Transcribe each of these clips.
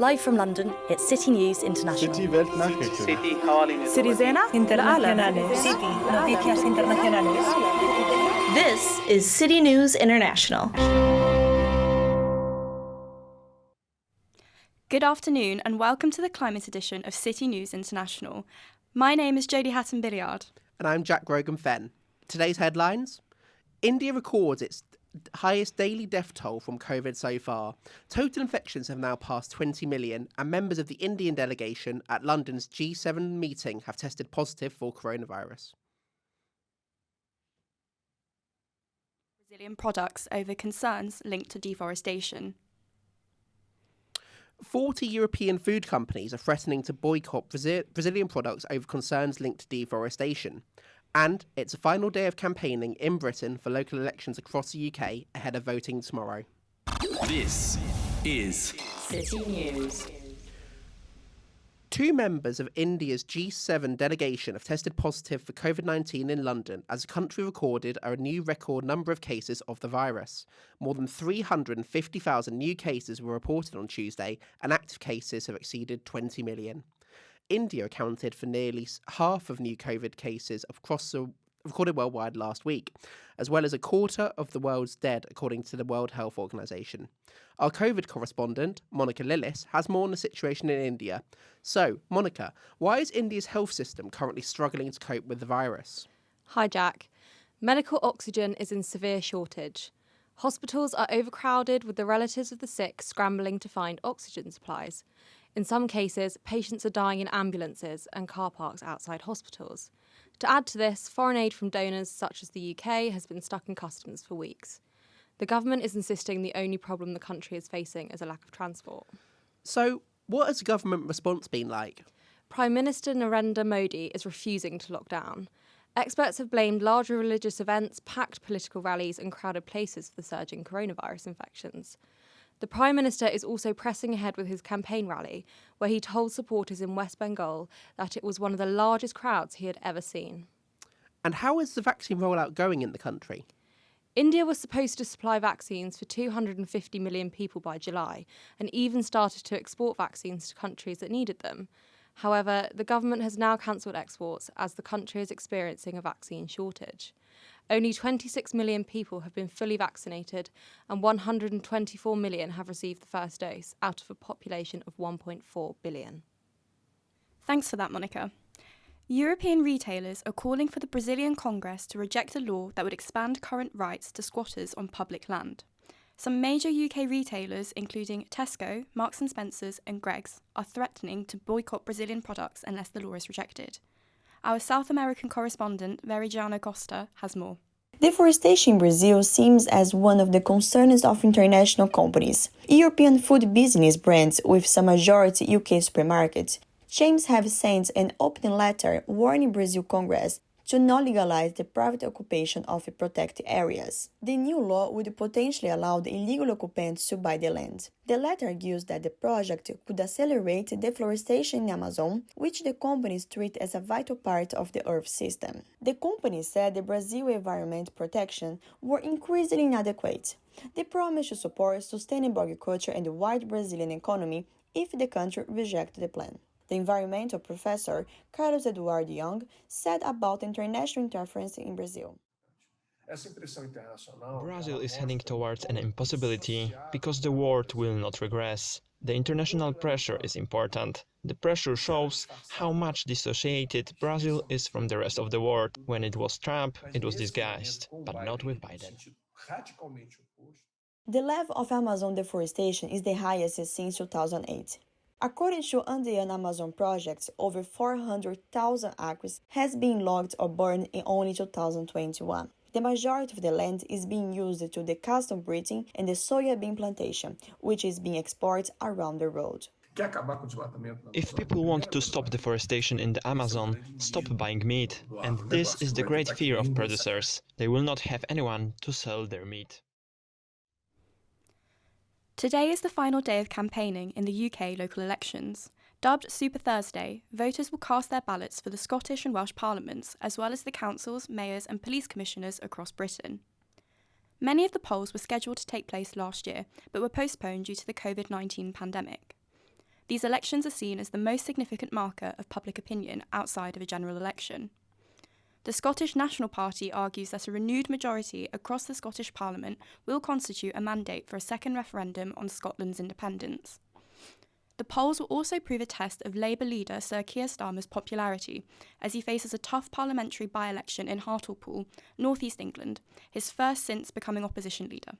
Live from London, it's City News International. City Weltnachrichten. City Zena Internationale. City Noticias Internacionales. This is City News International. Good afternoon and welcome to the climate edition of City News International. My name is Jodie Hatton-Billiard. And I'm Jack Grogan-Fenn. Today's headlines. India records its highest daily death toll from COVID so far. Total infections have now passed 20 million, and members of the Indian delegation at London's G7 meeting have tested positive for coronavirus. Brazilian products over concerns linked to deforestation. 40 European food companies are threatening to boycott Brazilian products over concerns linked to deforestation. And it's a final day of campaigning in Britain for local elections across the UK ahead of voting tomorrow. This is City News. 2 members of India's G7 delegation have tested positive for COVID-19 in London as the country recorded a new record number of cases of the virus. More than 350,000 new cases were reported on Tuesday, and active cases have exceeded 20 million. India accounted for nearly half of new COVID cases recorded worldwide last week, as well as a quarter of the world's dead, according to the World Health Organization. Our COVID correspondent, Monica Lillis, has more on the situation in India. So, Monica, why is India's health system currently struggling to cope with the virus? Hi, Jack. Medical oxygen is in severe shortage. Hospitals are overcrowded with the relatives of the sick scrambling to find oxygen supplies. In some cases, patients are dying in ambulances and car parks outside hospitals. To add to this, foreign aid from donors such as the UK has been stuck in customs for weeks. The government is insisting the only problem the country is facing is a lack of transport. So, what has the government response been like? Prime Minister Narendra Modi is refusing to lock down. Experts have blamed large religious events, packed political rallies and crowded places for the surge in coronavirus infections. The Prime Minister is also pressing ahead with his campaign rally, where he told supporters in West Bengal that it was one of the largest crowds he had ever seen. And how is the vaccine rollout going in the country? India was supposed to supply vaccines for 250 million people by July, and even started to export vaccines to countries that needed them. However, the government has now cancelled exports as the country is experiencing a vaccine shortage. Only 26 million people have been fully vaccinated and 124 million have received the first dose out of a population of 1.4 billion. Thanks for that, Monica. European retailers are calling for the Brazilian Congress to reject a law that would expand current rights to squatters on public land. Some major UK retailers, including Tesco, Marks & Spencer's and Greggs, are threatening to boycott Brazilian products unless the law is rejected. Our South American correspondent, Veridiana Costa, has more. Deforestation in Brazil seems as one of the concerns of international companies. European food business brands with some majority UK supermarkets chains have sent an open letter warning Brazil Congress to not legalize the private occupation of protected areas. The new law would potentially allow the illegal occupants to buy the land. The letter argues that the project could accelerate deforestation in Amazon, which the companies treat as a vital part of the Earth system. The company said the Brazil environment protection were increasingly inadequate. They promised to support sustainable agriculture and the wide Brazilian economy if the country rejected the plan. The environmental professor Carlos Eduardo Young said about international interference in Brazil. Brazil is heading towards an impossibility because the world will not regress. The international pressure is important. The pressure shows how much dissociated Brazil is from the rest of the world. When it was Trump, it was disguised, but not with Biden. The level of Amazon deforestation is the highest since 2008. According to Andean Amazon projects, over 400,000 acres has been logged or burned in only 2021. The majority of the land is being used to the custom breeding and the soya bean plantation, which is being exported around the world. If people want to stop deforestation in the Amazon, stop buying meat. And this is the great fear of producers. They will not have anyone to sell their meat. Today is the final day of campaigning in the UK local elections. Dubbed Super Thursday, voters will cast their ballots for the Scottish and Welsh parliaments, as well as the councils, mayors and police commissioners across Britain. Many of the polls were scheduled to take place last year, but were postponed due to the COVID-19 pandemic. These elections are seen as the most significant marker of public opinion outside of a general election. The Scottish National Party argues that a renewed majority across the Scottish Parliament will constitute a mandate for a second referendum on Scotland's independence. The polls will also prove a test of Labour leader Sir Keir Starmer's popularity, as he faces a tough parliamentary by-election in Hartlepool, North East England, his first since becoming opposition leader.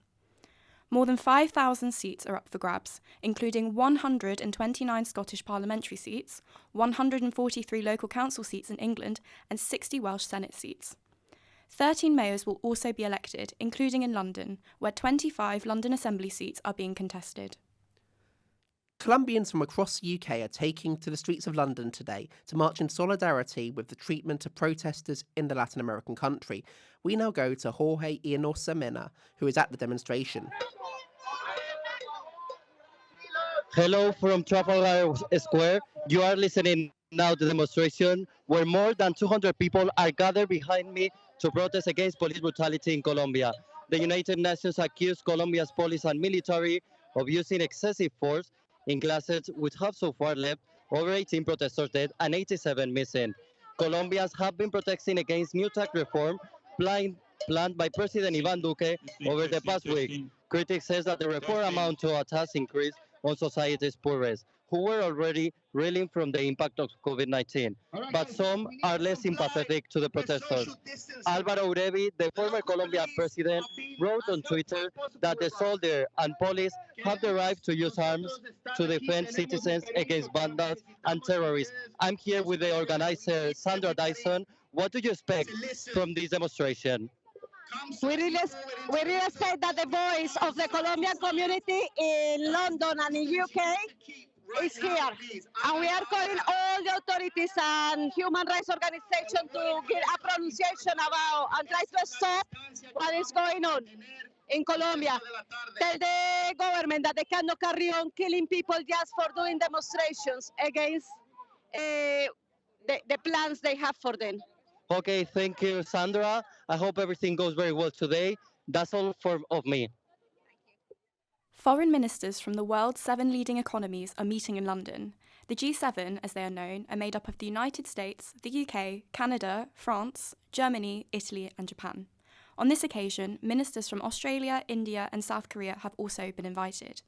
More than 5,000 seats are up for grabs, including 129 Scottish parliamentary seats, 143 local council seats in England, and 60 Welsh Senate seats. 13 mayors will also be elected, including in London, where 25 London Assembly seats are being contested. Colombians from across the UK are taking to the streets of London today to march in solidarity with the treatment of protesters in the Latin American country. We now go to Jorge Ianosa Mena, who is at the demonstration. Hello from Trafalgar Square. You are listening now to the demonstration where more than 200 people are gathered behind me to protest against police brutality in Colombia. The United Nations accused Colombia's police and military of using excessive force in clashes, which have so far left over 18 protesters dead and 87 missing. Colombians have been protesting against new tax reform planned by President Iván Duque over the past week. Critics say that the reform amounts to a tax increase on society's poorest, who were already reeling from the impact of COVID-19. But some are less sympathetic to the protesters. Álvaro Uribe, the former Colombian president, wrote on Twitter that the soldiers and police have the right to use arms to defend citizens against bandits and terrorists. I'm here with the organizer, Sandra Dyson. What do you expect from this demonstration? We really expect that the voice of the Colombian community in London and in UK is here. And we are calling all the authorities and human rights organizations to give a pronunciation about and try to stop what is going on in Colombia. Tell the government that they cannot carry on killing people just for doing demonstrations against the plans they have for them. Okay, thank you, Sandra. I hope everything goes very well today. That's all of me. Foreign ministers from the world's 7 leading economies are meeting in London. The G7, as they are known, are made up of the United States, the UK, Canada, France, Germany, Italy, and Japan. On this occasion, ministers from Australia, India, and South Korea have also been invited.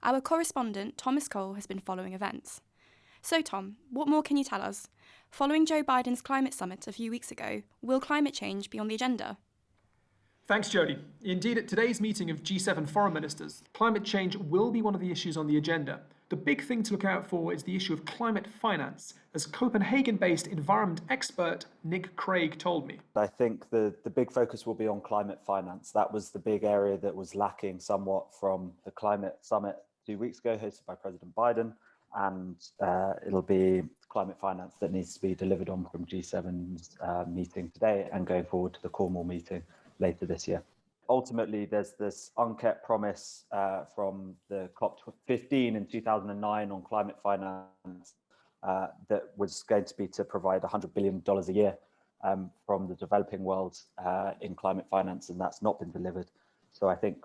Our correspondent, Thomas Cole, has been following events. So, Tom, what more can you tell us? Following Joe Biden's climate summit a few weeks ago, will climate change be on the agenda? Thanks, Jodie. Indeed, at today's meeting of G7 foreign ministers, climate change will be one of the issues on the agenda. The big thing to look out for is the issue of climate finance, as Copenhagen-based environment expert Nick Craig told me. I think the big focus will be on climate finance. That was the big area that was lacking somewhat from the climate summit 2 weeks ago, hosted by President Biden. And it'll be climate finance that needs to be delivered on from G7's meeting today and going forward to the Cornwall meeting later this year. Ultimately, there's this unkept promise from the COP15 in 2009 on climate finance that was going to be to provide $100 billion a year from the developing world in climate finance, and that's not been delivered. So I think,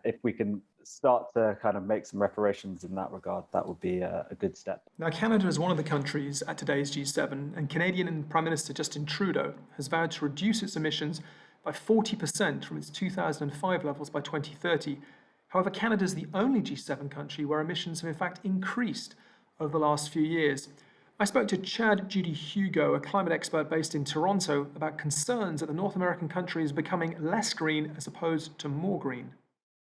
if we can start to kind of make some reparations in that regard, that would be a good step. Now, Canada is one of the countries at today's G7, and Canadian Prime Minister Justin Trudeau has vowed to reduce its emissions by 40% from its 2005 levels by 2030. However, Canada is the only G7 country where emissions have in fact increased over the last few years. I spoke to Chad Judy Hugo, a climate expert based in Toronto, about concerns that the North American country is becoming less green as opposed to more green.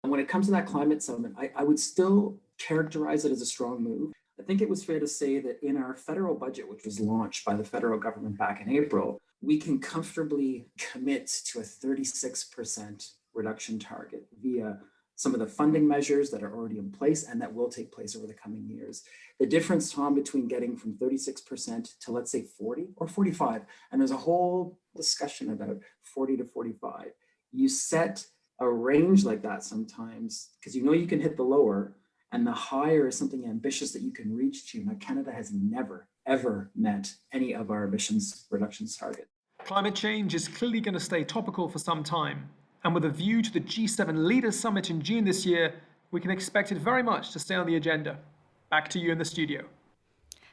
When it comes to that climate summit, I would still characterize it as a strong move. I think it was fair to say that in our federal budget, which was launched by the federal government back in April, we can comfortably commit to a 36% reduction target via some of the funding measures that are already in place and that will take place over the coming years. The difference, Tom, between getting from 36% to, let's say, 40 or 45, and there's a whole discussion about 40 to 45. You set a range like that sometimes because you can hit the lower, and the higher is something ambitious that you can reach to. Now, Canada has never, ever met any of our emissions reductions target. Climate change is clearly going to stay topical for some time, and with a view to the G7 Leaders Summit in June this year, we can expect it very much to stay on the agenda. Back to you in the studio.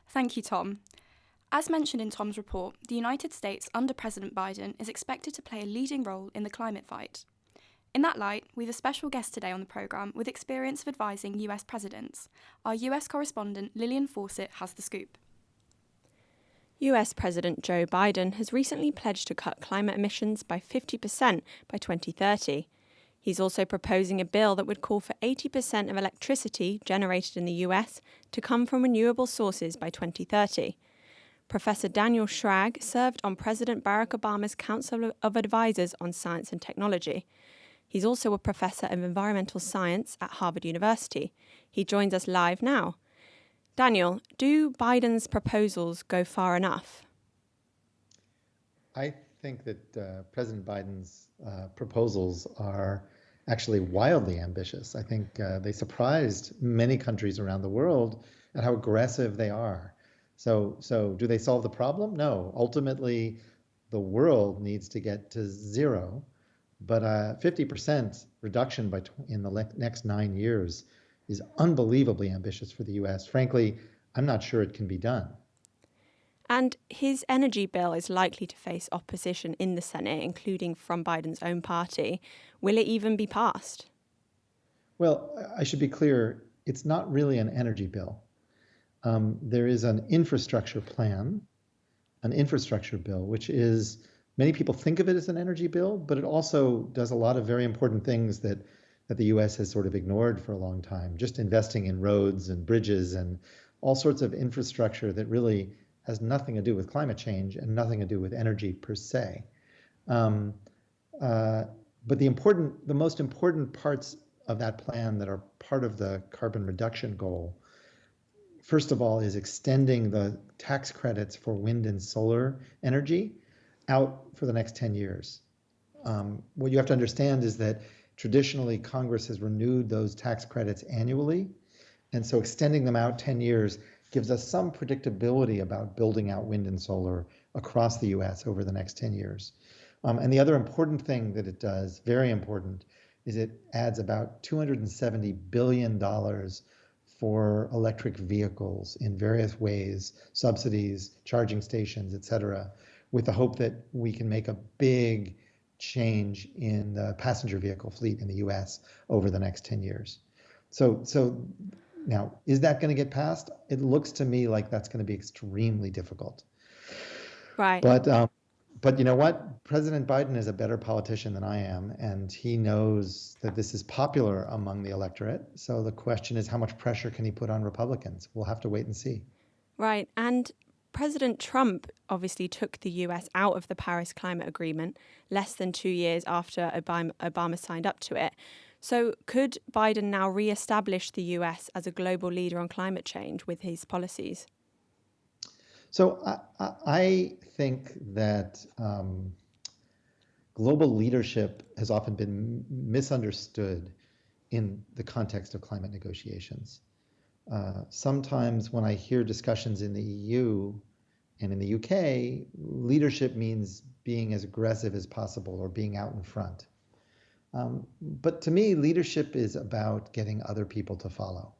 Thank you, Tom. As mentioned in Tom's report, the United States under President Biden is expected to play a leading role in the climate fight. In that light, we have a special guest today on the programme with experience of advising US presidents. Our US correspondent Lillian Fawcett has the scoop. US President Joe Biden has recently pledged to cut climate emissions by 50% by 2030. He's also proposing a bill that would call for 80% of electricity generated in the US to come from renewable sources by 2030. Professor Daniel Schrag served on President Barack Obama's Council of Advisors on Science and Technology. He's also a professor of environmental science at Harvard University. He joins us live now. Daniel, do Biden's proposals go far enough? I think that President Biden's proposals are actually wildly ambitious. I think they surprised many countries around the world at how aggressive they are. So do they solve the problem? No. Ultimately, the world needs to get to zero. But 50% reduction in the next 9 years is unbelievably ambitious for the US. Frankly, I'm not sure it can be done. And his energy bill is likely to face opposition in the Senate, including from Biden's own party. Will it even be passed? Well, I should be clear, it's not really an energy bill. There is an infrastructure plan, an infrastructure bill, which is, many people think of it as an energy bill, but it also does a lot of very important things that the US has sort of ignored for a long time, just investing in roads and bridges and all sorts of infrastructure that really has nothing to do with climate change and nothing to do with energy per se. But the most important parts of that plan that are part of the carbon reduction goal, first of all, is extending the tax credits for wind and solar energy out for the next 10 years. What you have to understand is that traditionally Congress has renewed those tax credits annually, and so extending them out 10 years gives us some predictability about building out wind and solar across the US over the next 10 years. And the other important thing that it does, very important, is it adds about $270 billion for electric vehicles in various ways, subsidies, charging stations, et cetera, with the hope that we can make a big change in the passenger vehicle fleet in the US over the next 10 years. So now, is that going to get passed? It looks to me like that's going to be extremely difficult. Right. But you know what? President Biden is a better politician than I am, and he knows that this is popular among the electorate. So the question is, how much pressure can he put on Republicans? We'll have to wait and see. Right. And President Trump obviously took the US out of the Paris Climate Agreement less than 2 years after Obama signed up to it. So could Biden now re-establish the US as a global leader on climate change with his policies? So I think that global leadership has often been misunderstood in the context of climate negotiations. Sometimes when I hear discussions in the EU and in the UK, leadership means being as aggressive as possible or being out in front. But to me, leadership is about getting other people to follow.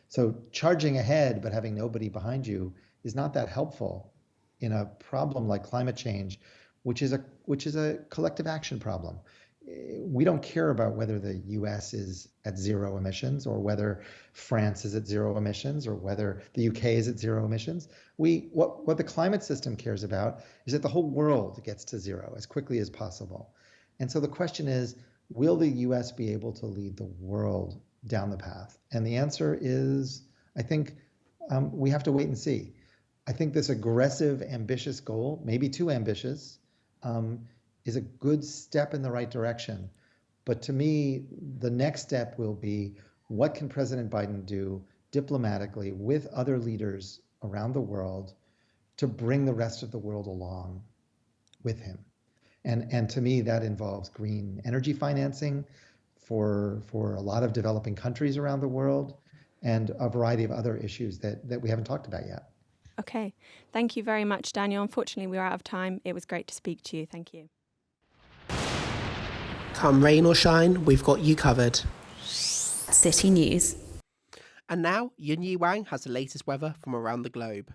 So charging ahead but having nobody behind you is not that helpful in a problem like climate change, which is a collective action problem. We don't care about whether the US is at zero emissions or whether France is at zero emissions or whether the UK is at zero emissions. What the climate system cares about is that the whole world gets to zero as quickly as possible. And so the question is, will the US be able to lead the world down the path? And the answer is, I think we have to wait and see. I think this aggressive, ambitious goal, maybe too ambitious, is a good step in the right direction. But to me, the next step will be, what can President Biden do diplomatically with other leaders around the world to bring the rest of the world along with him? And to me, that involves green energy financing for a lot of developing countries around the world and a variety of other issues that we haven't talked about yet. Okay. Thank you very much, Daniel. Unfortunately, we're out of time. It was great to speak to you. Thank you. Come rain or shine, we've got you covered. City News. And now, Yunyi Wang has the latest weather from around the globe.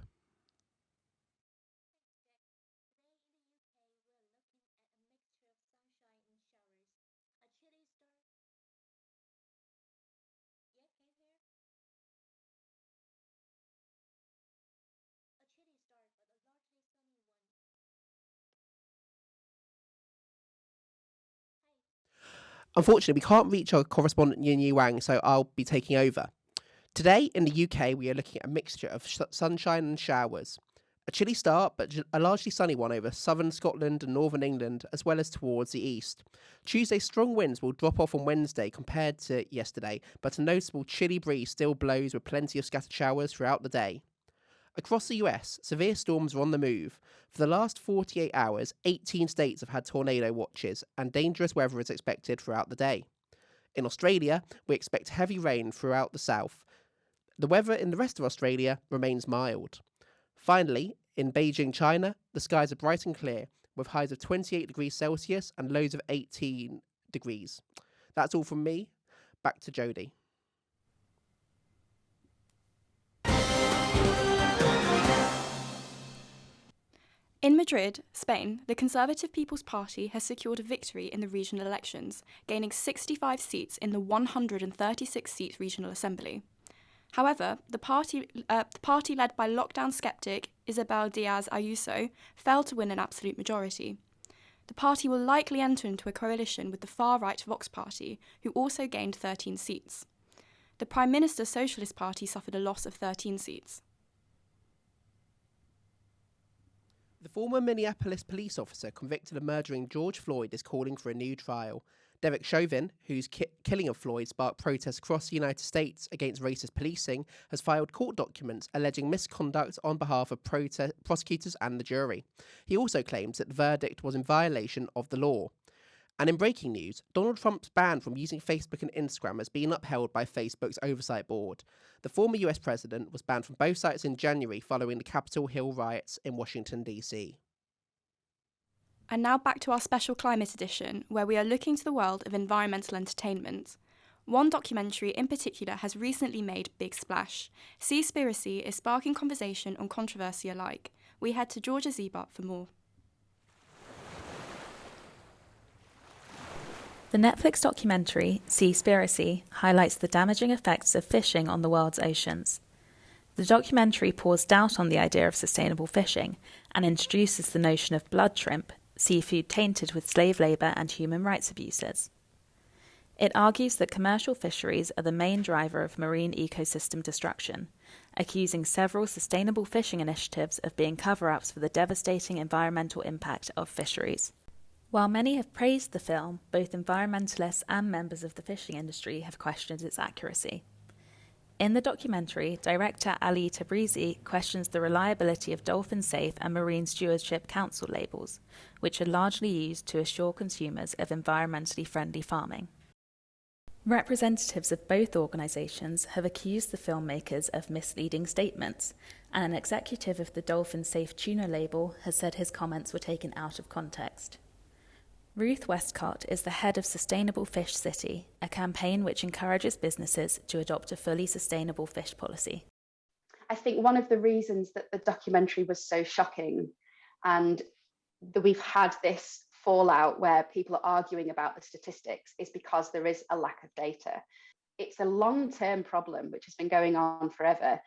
Unfortunately, we can't reach our correspondent Yunyi Wang, so I'll be taking over. Today in the UK, we are looking at a mixture of sunshine and showers. A chilly start, but a largely sunny one over southern Scotland and northern England, as well as towards the east. Tuesday, strong winds will drop off on Wednesday compared to yesterday, but a noticeable chilly breeze still blows with plenty of scattered showers throughout the day. Across the US, severe storms are on the move. For the last 48 hours, 18 states have had tornado watches, and dangerous weather is expected throughout the day. In Australia, we expect heavy rain throughout the south. The weather in the rest of Australia remains mild. Finally, in Beijing, China, the skies are bright and clear, with highs of 28 degrees Celsius and lows of 18 degrees. That's all from me. Back to Jodie. In Madrid, Spain, the Conservative People's Party has secured a victory in the regional elections, gaining 65 seats in the 136-seat regional assembly. However, the party led by lockdown skeptic Isabel Díaz Ayuso failed to win an absolute majority. The party will likely enter into a coalition with the far-right Vox Party, who also gained 13 seats. The Prime Minister's Socialist Party suffered a loss of 13 seats. The former Minneapolis police officer convicted of murdering George Floyd is calling for a new trial. Derek Chauvin, whose killing of Floyd sparked protests across the United States against racist policing, has filed court documents alleging misconduct on behalf of prosecutors and the jury. He also claims that the verdict was in violation of the law. And in breaking news, Donald Trump's ban from using Facebook and Instagram has been upheld by Facebook's oversight board. The former US president was banned from both sites in January following the Capitol Hill riots in Washington, D.C. And now back to our special climate edition, where we are looking to the world of environmental entertainment. One documentary in particular has recently made big splash. Seaspiracy is sparking conversation on controversy alike. We head to Georgia Zebart for more. The Netflix documentary, Seaspiracy, highlights the damaging effects of fishing on the world's oceans. The documentary pours doubt on the idea of sustainable fishing and introduces the notion of blood shrimp, seafood tainted with slave labour and human rights abuses. It argues that commercial fisheries are the main driver of marine ecosystem destruction, accusing several sustainable fishing initiatives of being cover-ups for the devastating environmental impact of fisheries. While many have praised the film, both environmentalists and members of the fishing industry have questioned its accuracy. In the documentary, director Ali Tabrizi questions the reliability of Dolphin Safe and Marine Stewardship Council labels, which are largely used to assure consumers of environmentally friendly farming. Representatives of both organisations have accused the filmmakers of misleading statements, and an executive of the Dolphin Safe tuna label has said his comments were taken out of context. Ruth Westcott is the head of Sustainable Fish City, a campaign which encourages businesses to adopt a fully sustainable fish policy. I think one of the reasons that the documentary was so shocking and that we've had this fallout where people are arguing about the statistics is because there is a lack of data. It's a long-term problem which has been going on forever.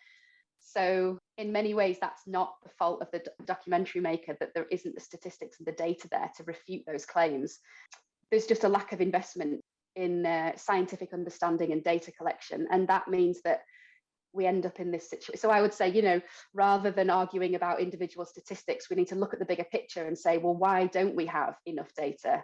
So in many ways, that's not the fault of the documentary maker that there isn't the statistics and the data there to refute those claims. There's just a lack of investment in scientific understanding and data collection. And that means that we end up in this situation. So I would say, rather than arguing about individual statistics, we need to look at the bigger picture and say, well, why don't we have enough data?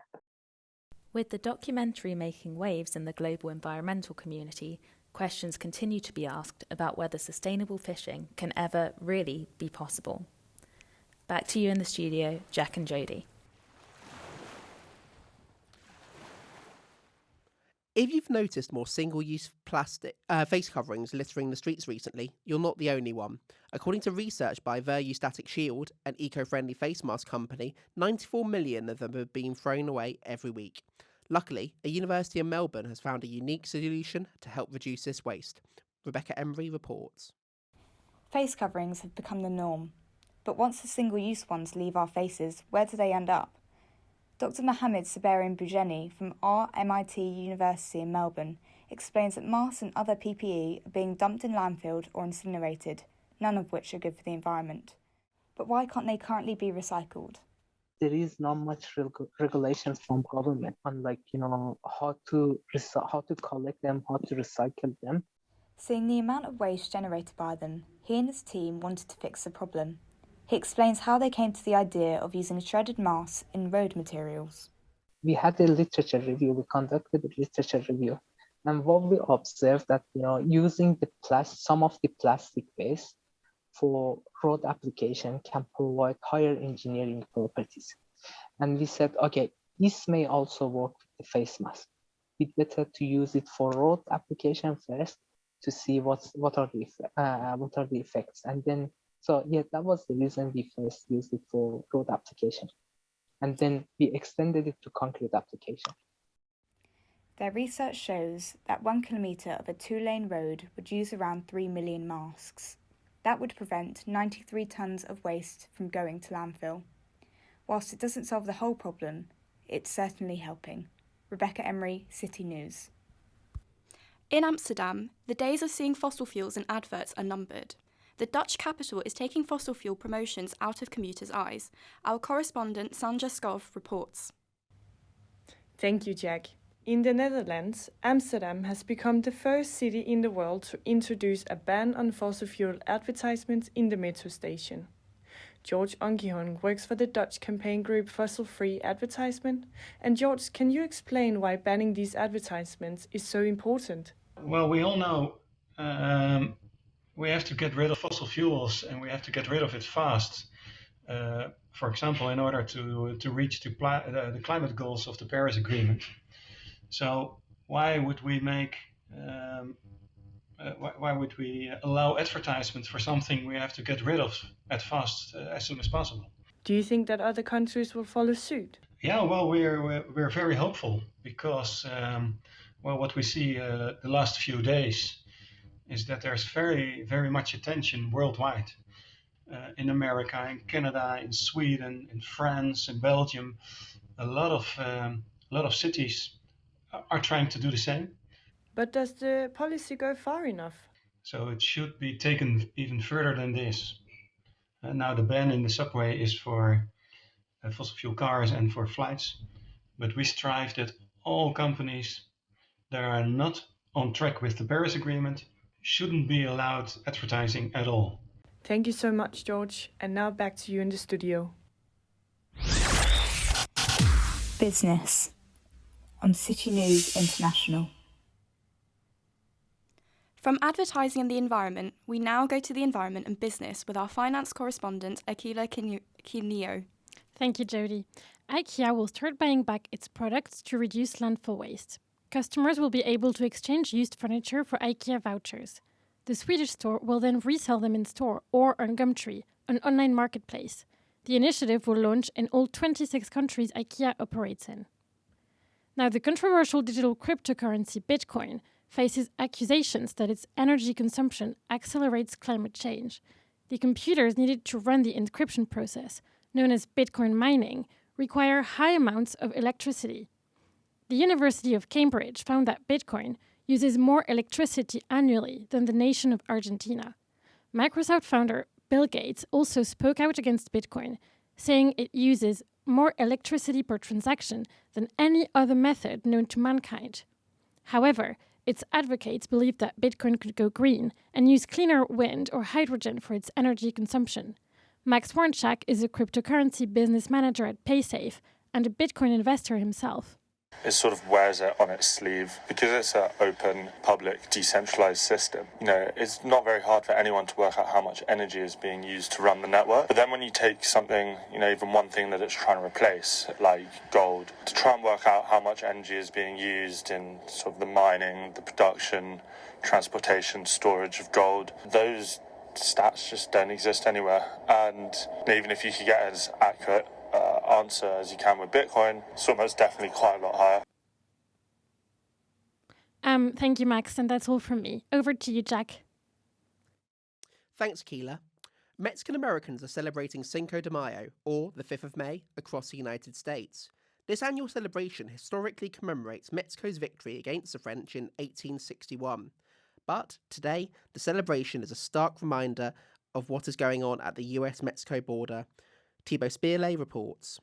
With the documentary making waves in the global environmental community, questions continue to be asked about whether sustainable fishing can ever really be possible. Back to you in the studio, Jack and Jodie. If you've noticed more single-use plastic face coverings littering the streets recently, you're not the only one. According to research by Static Shield, an eco-friendly face mask company, 94 million of them have been thrown away every week. Luckily, a university in Melbourne has found a unique solution to help reduce this waste. Rebecca Emery reports. Face coverings have become the norm, but once the single-use ones leave our faces, where do they end up? Dr. Mohammed Sabarian Boujeni from RMIT University in Melbourne explains that masks and other PPE are being dumped in landfill or incinerated, none of which are good for the environment. But why can't they currently be recycled? There is not much regulations from government on how to collect them, how to recycle them. Seeing the amount of waste generated by them, he and his team wanted to fix the problem. He explains how they came to the idea of using shredded masks in road materials. We had a literature review. We conducted a literature review, and what we observed that using some of the plastic waste for road application can provide higher engineering properties. And we said, okay, this may also work with the face mask. It's better to use it for road application first to see what are the effects, and then. So yeah, that was the reason we first used it for road application. And then we extended it to concrete application. Their research shows that 1 kilometre of a 2-lane road would use around 3 million masks. That would prevent 93 tonnes of waste from going to landfill. Whilst it doesn't solve the whole problem, it's certainly helping. Rebecca Emery, City News. In Amsterdam, the days of seeing fossil fuels in adverts are numbered. The Dutch capital is taking fossil fuel promotions out of commuters' eyes. Our correspondent Sandra Skov reports. Thank you, Jack. In the Netherlands, Amsterdam has become the first city in the world to introduce a ban on fossil fuel advertisements in the metro station. George Onkihorn works for the Dutch campaign group Fossil Free Advertisement. And George, can you explain why banning these advertisements is so important? Well, we all know we have to get rid of fossil fuels, and we have to get rid of it fast. For example, in order to reach the climate goals of the Paris Agreement. So why would we allow advertisements for something we have to get rid of as soon as possible? Do you think that other countries will follow suit? Yeah, well, we're very hopeful because what we see the last few days is that there's very, very much attention worldwide. In America, in Canada, in Sweden, in France, in Belgium, a lot of cities are trying to do the same. But does the policy go far enough? So it should be taken even further than this. Now the ban in the subway is for fossil fuel cars and for flights, but we strive that all companies that are not on track with the Paris Agreement shouldn't be allowed advertising at all. Thank you so much, George. And now back to you in the studio. Business on City News International. From advertising and the environment, we now go to the environment and business with our finance correspondent, Akila Kinio. Thank you, Jodie. IKEA will start buying back its products to reduce landfill waste. Customers will be able to exchange used furniture for IKEA vouchers. The Swedish store will then resell them in store or on Gumtree, an online marketplace. The initiative will launch in all 26 countries IKEA operates in. Now, the controversial digital cryptocurrency Bitcoin faces accusations that its energy consumption accelerates climate change. The computers needed to run the encryption process, known as Bitcoin mining, require high amounts of electricity. The University of Cambridge found that Bitcoin uses more electricity annually than the nation of Argentina. Microsoft founder Bill Gates also spoke out against Bitcoin, saying it uses more electricity per transaction than any other method known to mankind. However, its advocates believe that Bitcoin could go green and use cleaner wind or hydrogen for its energy consumption. Max Warnchak is a cryptocurrency business manager at PaySafe and a Bitcoin investor himself. It sort of wears it on its sleeve because it's an open, public, decentralized system. It's not very hard for anyone to work out how much energy is being used to run the network. But then when you take something, even one thing that it's trying to replace, like gold, to try and work out how much energy is being used in sort of the mining, the production, transportation, storage of gold, those stats just don't exist anywhere. And even if you could get as accurate answer as you can with Bitcoin, it's almost definitely quite a lot higher. Thank you, Max, and that's all from me. Over to you, Jack. Thanks, Keela. Mexican Americans are celebrating Cinco de Mayo, or the 5th of May, across the United States. This annual celebration historically commemorates Mexico's victory against the French in 1861. But today, the celebration is a stark reminder of what is going on at the US-Mexico border. Thibaut Spirlet reports.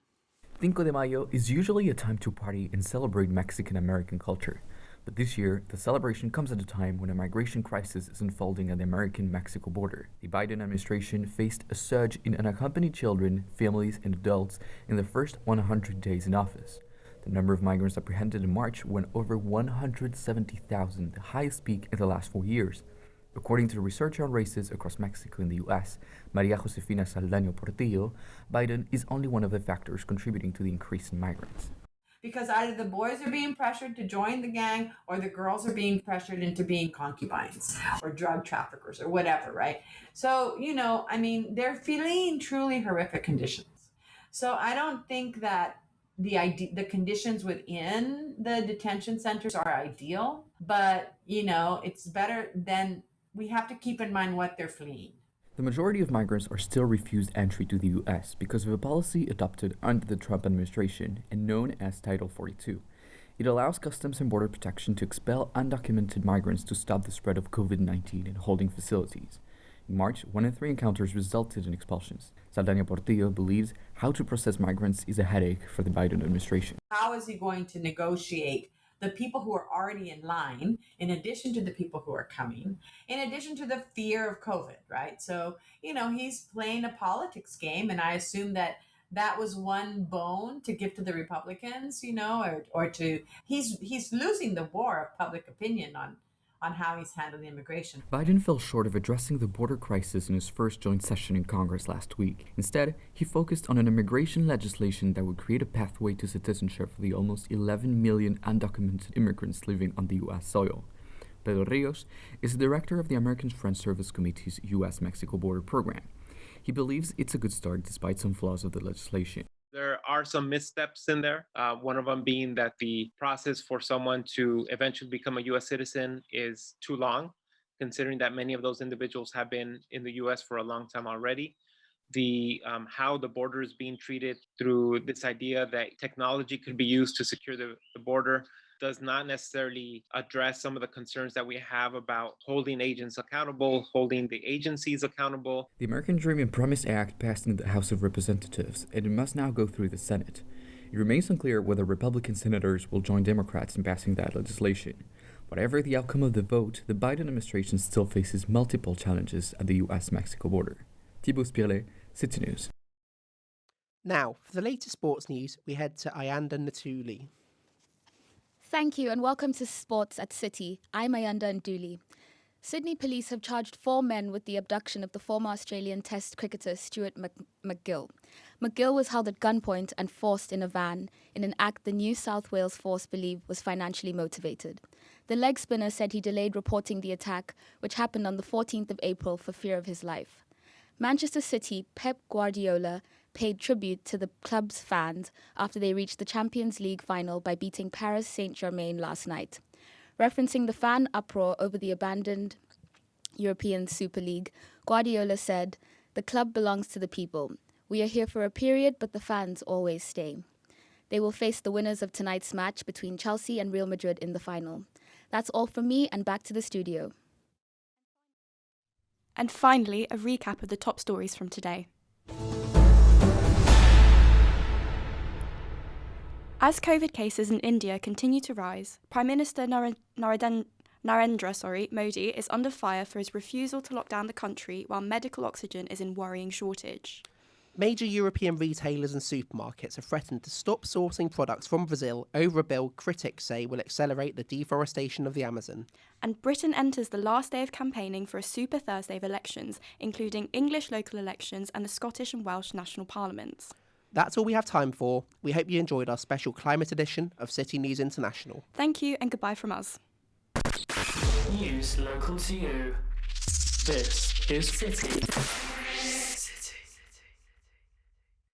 Cinco de Mayo is usually a time to party and celebrate Mexican-American culture. But this year, the celebration comes at a time when a migration crisis is unfolding at the American-Mexico border. The Biden administration faced a surge in unaccompanied children, families, and adults in the first 100 days in office. The number of migrants apprehended in March went over 170,000, the highest peak in the last 4 years. According to the researcher on races across Mexico and the U.S., Maria Josefina Saldaña Portillo, Biden is only one of the factors contributing to the increase in migrants. Because either the boys are being pressured to join the gang or the girls are being pressured into being concubines or drug traffickers or whatever, right? So, they're feeling truly horrific conditions. So I don't think that the conditions within the detention centers are ideal, but, it's better than we have to keep in mind what they're fleeing. The majority of migrants are still refused entry to the U.S. because of a policy adopted under the Trump administration and known as Title 42. It allows Customs and Border Protection to expel undocumented migrants to stop the spread of COVID-19 in holding facilities. In March, 1 in 3 encounters resulted in expulsions. Saldaña Portillo believes how to process migrants is a headache for the Biden administration. How is he going to negotiate the people who are already in line, in addition to the people who are coming, in addition to the fear of COVID, right? So, he's playing a politics game, and I assume that was one bone to give to the Republicans, he's losing the war of public opinion on how he's handling immigration. Biden fell short of addressing the border crisis in his first joint session in Congress last week. Instead, he focused on an immigration legislation that would create a pathway to citizenship for the almost 11 million undocumented immigrants living on the U.S. soil. Pedro Rios is the director of the American Friends Service Committee's U.S.-Mexico border program. He believes it's a good start despite some flaws of the legislation. There are some missteps in there, one of them being that the process for someone to eventually become a U.S. citizen is too long, considering that many of those individuals have been in the U.S. for a long time already. How the border is being treated through this idea that technology could be used to secure the border does not necessarily address some of the concerns that we have about holding agents accountable, holding the agencies accountable. The American Dream and Promise Act passed in the House of Representatives, and it must now go through the Senate. It remains unclear whether Republican senators will join Democrats in passing that legislation. Whatever the outcome of the vote, the Biden administration still faces multiple challenges at the U.S.-Mexico border. Thibaut Spirlet, City News. Now, for the latest sports news, we head to Ayanda Ntuli. Thank you and welcome to Sports at City. I'm Ayanda Ntuli. Sydney police have charged 4 men with the abduction of the former Australian Test cricketer Stuart MacGill. MacGill was held at gunpoint and forced in a van in an act the New South Wales Force believed was financially motivated. The leg spinner said he delayed reporting the attack, which happened on the 14th of April for fear of his life. Manchester City Pep Guardiola paid tribute to the club's fans after they reached the Champions League final by beating Paris Saint-Germain last night. Referencing the fan uproar over the abandoned European Super League, Guardiola said, "The club belongs to the people. We are here for a period, but the fans always stay." They will face the winners of tonight's match between Chelsea and Real Madrid in the final. That's all from me, and back to the studio. And finally, a recap of the top stories from today. As COVID cases in India continue to rise, Prime Minister Narendra Modi is under fire for his refusal to lock down the country while medical oxygen is in worrying shortage. Major European retailers and supermarkets have threatened to stop sourcing products from Brazil over a bill critics say will accelerate the deforestation of the Amazon. And Britain enters the last day of campaigning for a Super Thursday of elections, including English local elections and the Scottish and Welsh national parliaments. That's all we have time for. We hope you enjoyed our special climate edition of City News International. Thank you and goodbye from us. News local to you. This is City.